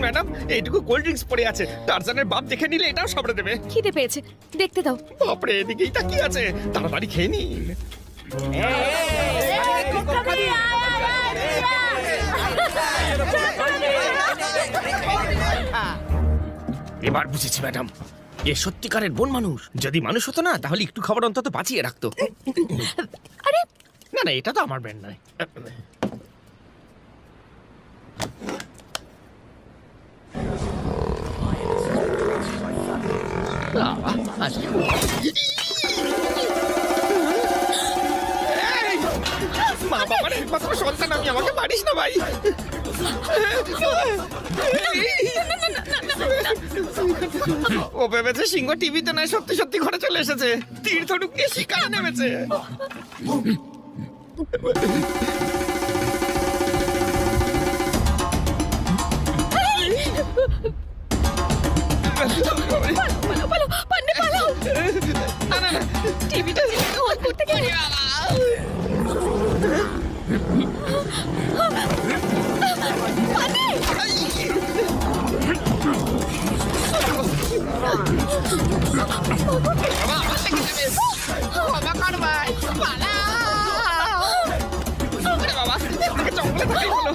Madam, এইটুকু cold drinks পড়ে আছে, টারজানের বাপ দেখে নিলে এটাও সামনে দেবে। খিদে পেয়েছে, দেখতে দাও। বাপরে, এদিকেই তাকিয়ে আছে, তাড়াতাড়ি খেয়ে নিন। এবার বুঝেছি ম্যাডাম, এ সত্যিকারের বন মানুষ। যদি মানুষ হতো না, তাহলে একটু খাবার অন্তত বাঁচিয়ে রাখতো। আরে না না, এটা তো আমার ব্যান্ড নয়। আজকে মা বাবার একমাত্র সন্তান আমি, আমাকে মারিস না ভাই। ও ভেবেছে সিংহ টিভিতে নয়, সত্যি সত্যি ঘরে চলে এসেছে, তীর ধনুক নিয়ে শিকারে নেমেছে। পালাও পালাও পান্ডে পালাও। না না না, টিভিটা অন করতে গেলে বাবা আমার থেকে নেবে, বাবা কার ভাই পালাও। আরে বাবা, জঙ্গলে থাকাই ভালো।